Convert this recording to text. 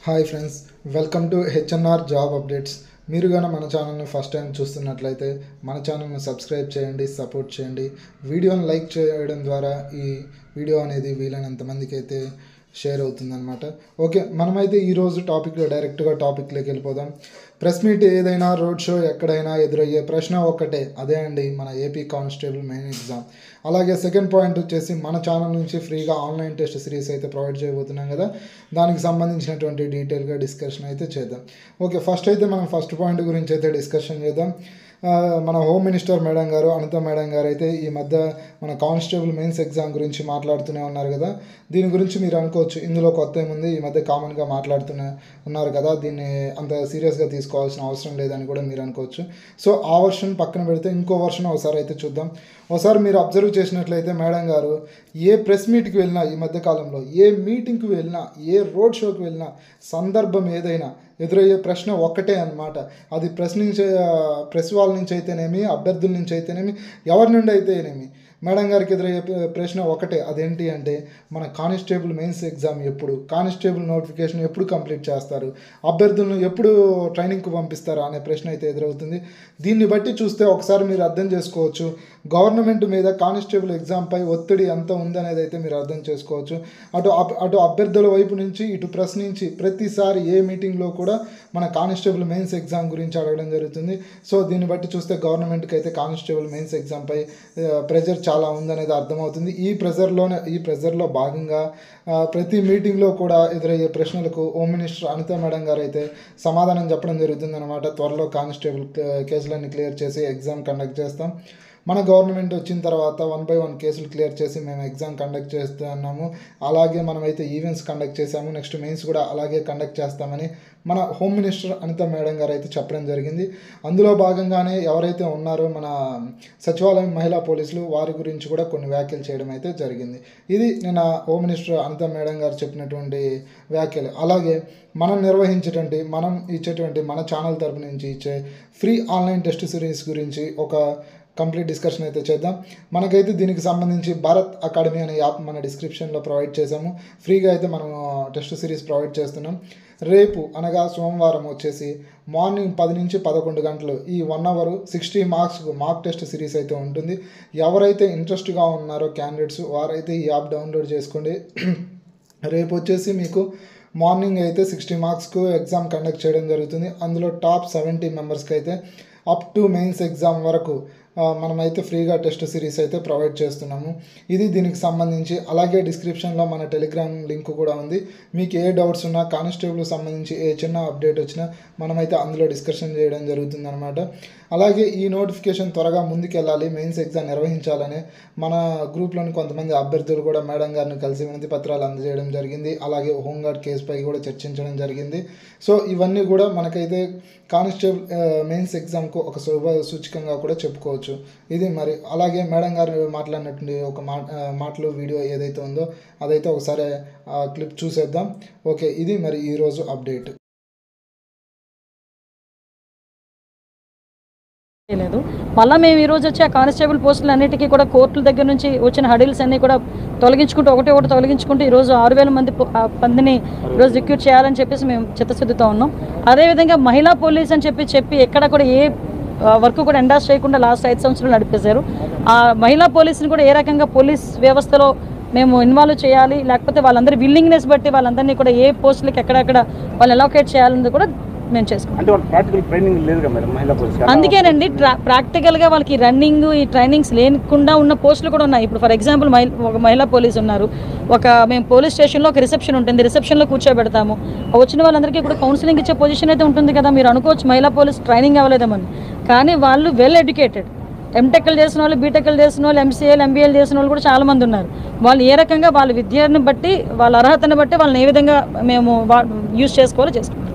Hi friends, welcome to HNR job updates. మీరు కానీ మన ఛానల్ని ఫస్ట్ టైం చూస్తున్నట్లయితే మన ఛానల్ని సబ్స్క్రైబ్ చేయండి, సపోర్ట్ చేయండి. వీడియోని లైక్ చేయడం ద్వారా ఈ వీడియో అనేది వీలైనంత మందికి అయితే షేర్ అవుతుందన్నమాట. ఓకే, మనమైతే ఈరోజు డైరెక్ట్గా టాపిక్లోకి వెళ్ళిపోదాం. ప్రెస్ మీట్ ఏదైనా, రోడ్ షో ఎక్కడైనా ఎదురయ్యే ప్రశ్న ఒక్కటే, అదే అండి మన ఏపీ కానిస్టేబుల్ మెయిన్ ఎగ్జామ్. అలాగే సెకండ్ పాయింట్ వచ్చేసి మన ఛానల్ నుంచి ఫ్రీగా ఆన్లైన్ టెస్ట్ సిరీస్ అయితే ప్రొవైడ్ చేయబోతున్నాం కదా, దానికి సంబంధించినటువంటి డీటెయిల్గా డిస్కషన్ అయితే చేద్దాం. ఓకే, ఫస్ట్ పాయింట్ గురించి అయితే డిస్కషన్ చేద్దాం. మన హోమ్ మినిస్టర్ మేడం గారు, అనిత మేడం గారు అయితే ఈ మధ్య మన కానిస్టేబుల్ మెయిన్స్ ఎగ్జామ్ గురించి మాట్లాడుతూనే ఉన్నారు కదా. దీని గురించి మీరు అనుకోవచ్చు, ఇందులో కొత్త ఏముంది, ఈ మధ్య కామన్గా మాట్లాడుతూనే ఉన్నారు కదా, దీన్ని అంత సీరియస్గా తీసుకోవాల్సిన అవసరం లేదని కూడా మీరు అనుకోవచ్చు. సో ఆ వర్షన్ పక్కన పెడితే ఇంకో వర్షన్ ఒకసారి అయితే చూద్దాం. ఒకసారి మీరు అబ్జర్వ్ చేసినట్లయితే మేడం గారు ఏ ప్రెస్ మీట్కి వెళ్ళినా, ఈ మధ్యకాలంలో ఏ మీటింగ్కి వెళ్ళినా, ఏ రోడ్ షోకి వెళ్ళినా, సందర్భం ఏదైనా ఎదురయ్యే ప్రశ్న ఒక్కటే అన్నమాట. అది ప్రెస్ వాళ్ళ నుంచి అయితేనేమి, అభ్యర్థుల నుంచి అయితేనేమి, ఎవరి నుండి అయితేనేమి, మేడం గారికి ఎదురయ్యే ప్రశ్న ఒకటే. అదేంటి అంటే, మన కానిస్టేబుల్ మెయిన్స్ ఎగ్జామ్ ఎప్పుడు, కానిస్టేబుల్ నోటిఫికేషన్ ఎప్పుడు కంప్లీట్ చేస్తారు, అభ్యర్థులను ఎప్పుడు ట్రైనింగ్కి పంపిస్తారు అనే ప్రశ్న అయితే ఎదురవుతుంది. దీన్ని బట్టి చూస్తే ఒకసారి మీరు అర్థం చేసుకోవచ్చు, గవర్నమెంట్ మీద కానిస్టేబుల్ ఎగ్జామ్పై ఒత్తిడి ఎంత ఉందనేది అయితే మీరు అర్థం చేసుకోవచ్చు. అటు అభ్యర్థుల వైపు నుంచి, ఇటు ప్రెస్ నుంచి ప్రతిసారి ఏ మీటింగ్లో కూడా మన కానిస్టేబుల్ మెయిన్స్ ఎగ్జామ్ గురించి అడగడం జరుగుతుంది. సో దీన్ని బట్టి చూస్తే గవర్నమెంట్కి అయితే కానిస్టేబుల్ మెయిన్స్ ఎగ్జామ్పై ప్రెజర్ చాలా ఉందనేది అర్థమవుతుంది. ఈ ప్రెజర్లో భాగంగా ప్రతి మీటింగ్లో కూడా ఎదురయ్యే ప్రశ్నలకు హోమ్ మినిస్టర్ అనిత మేడం గారు అయితే సమాధానం చెప్పడం జరుగుతుంది అనమాట. త్వరలో కానిస్టేబుల్ కేసులన్నీ క్లియర్ చేసి ఎగ్జామ్ కండక్ట్ చేస్తాం. మన గవర్నమెంట్ వచ్చిన తర్వాత 1 by 1 కేసులు క్లియర్ చేసి మేము ఎగ్జామ్ కండక్ట్ చేస్తున్నాము. అలాగే మనమైతే ఈవెంట్స్ కండక్ట్ చేసాము, నెక్స్ట్ మెయిన్స్ కూడా అలాగే కండక్ట్ చేస్తామని మన హోమ్ మినిస్టర్ అనిత మేడం గారు అయితే చెప్పడం జరిగింది. అందులో భాగంగానే ఎవరైతే ఉన్నారో మన సచివాలయం మహిళా పోలీసులు, వారి గురించి కూడా కొన్ని వ్యాఖ్యలు చేయడం అయితే జరిగింది. ఇది నేను హోమ్ మినిస్టర్ అనిత మేడం గారు చెప్పినటువంటి వ్యాఖ్యలు. అలాగే మనం ఇచ్చేటువంటి మన ఛానల్ తరపు నుంచి ఇచ్చే ఫ్రీ ఆన్లైన్ టెస్ట్ సిరీస్ గురించి ఒక కంప్లీట్ డిస్కషన్ అయితే చేద్దాం. మనకైతే దీనికి సంబంధించి భారత్ అకాడమీ అనే యాప్ మన డిస్క్రిప్షన్లో ప్రొవైడ్ చేసాము. ఫ్రీగా అయితే మనం టెస్ట్ సిరీస్ ప్రొవైడ్ చేస్తున్నాం. రేపు అనగా సోమవారం వచ్చేసి మార్నింగ్ 10 నుంచి 11 గంటలు ఈ 1 అవర్ 60 మార్క్స్కు మాక్ టెస్ట్ సిరీస్ అయితే ఉంటుంది. ఎవరైతే ఇంట్రెస్ట్గా ఉన్నారో క్యాండిడేట్స్, వారైతే ఈ యాప్ డౌన్లోడ్ చేసుకోండి. రేపు వచ్చేసి మీకు మార్నింగ్ అయితే 60 మార్క్స్కు ఎగ్జామ్ కండక్ట్ చేయడం జరుగుతుంది. అందులో టాప్ 70 మెంబర్స్కి అయితే అప్ టు మెయిన్స్ ఎగ్జామ్ వరకు మనమైతే ఫ్రీగా టెస్ట్ సిరీస్ అయితే ప్రొవైడ్ చేస్తున్నాము. ఇది దీనికి సంబంధించి. అలాగే డిస్క్రిప్షన్లో మన టెలిగ్రామ్ లింక్ కూడా ఉంది. మీకు ఏ డౌట్స్ ఉన్నా, కానిస్టేబుల్కి సంబంధించి ఏ చిన్న అప్డేట్ వచ్చినా మనమైతే అందులో డిస్కషన్ చేయడం జరుగుతుంది అనమాట. అలాగే ఈ నోటిఫికేషన్ త్వరగా ముందుకెళ్ళాలి, మెయిన్స్ ఎగ్జామ్ నిర్వహించాలని మన గ్రూప్లోని కొంతమంది అభ్యర్థులు కూడా మేడం గారిని కలిసి వినతి పత్రాలు అందజేయడం జరిగింది. అలాగే హోంగార్డ్ కేసుపై కూడా చర్చించడం జరిగింది. సో ఇవన్నీ కూడా మనకైతే కానిస్టేబుల్ మెయిన్స్ ఎగ్జామ్కు ఒక శుభ సూచకంగా కూడా చెప్పుకోవచ్చు. ఇది మరి. అలాగే మేడం గారు మాట్లాడినటువంటి ఒక మాటలు వీడియో ఏదైతే ఉందో అదైతే ఒకసారి క్లిప్ చూసేద్దాం. ఓకే, ఇది మరి ఈరోజు అప్డేట్. లేదు, మళ్ళీ మేము ఈరోజు వచ్చి ఆ కానిస్టేబుల్ పోస్టులు అన్నిటికీ కూడా కోర్టుల దగ్గర నుంచి వచ్చిన హడిల్స్ అన్నీ కూడా తొలగించుకుంటూ ఒకటి తొలగించుకుంటూ ఈరోజు 6,000 మందిని ఈరోజు రిక్రూట్ చేయాలని చెప్పేసి మేము చిత్తశుద్ధితో ఉన్నాం. అదేవిధంగా మహిళా పోలీస్ అని చెప్పి ఎక్కడ కూడా ఏ వర్క్ కూడా ఎండాస్ చేయకుండా లాస్ట్ 5 సంవత్సరాలు నడిపేశారు. ఆ మహిళా పోలీసుని కూడా ఏ రకంగా పోలీస్ వ్యవస్థలో మేము ఇన్వాల్వ్ చేయాలి, లేకపోతే వాళ్ళందరి విల్లింగ్నెస్ బట్టి వాళ్ళందరినీ కూడా ఏ పోస్టులకి ఎక్కడెక్కడ వాళ్ళు అలొకేట్ చేయాలన్నది కూడా మేము చేసుకుంటాం. అందుకేనండి ప్రాక్టికల్గా వాళ్ళకి రన్నింగ్, ఈ ట్రైనింగ్స్ లేకుండా ఉన్న పోస్టులు కూడా ఉన్నాయి. ఇప్పుడు ఫర్ ఎగ్జాంపుల్ ఒక మహిళా పోలీస్ ఉన్నారు, మేము పోలీస్ స్టేషన్లో ఒక రిసెప్షన్ ఉంటుంది, రిసెప్షన్లో కూర్చోబెడతాము. వచ్చిన వాళ్ళందరికీ కూడా కౌన్సిలింగ్ ఇచ్చే పొజిషన్ అయితే ఉంటుంది కదా. మీరు అనుకోవచ్చు మహిళా పోలీస్ ట్రైనింగ్ అవ్వలేదేమని, కానీ వాళ్ళు వెల్ ఎడ్యుకేటెడ్, ఎంటెక్లు చేసిన వాళ్ళు, బీటెక్లు చేసిన వాళ్ళు, ఎంసీఏలు, ఎంబీఏలు చేసిన వాళ్ళు కూడా చాలామంది ఉన్నారు. వాళ్ళు ఏ రకంగా వాళ్ళ విద్యను బట్టి, వాళ్ళ అర్హతను బట్టి వాళ్ళని ఏ విధంగా మేము యూజ్ చేసుకోవాలో చేసుకుంటాం.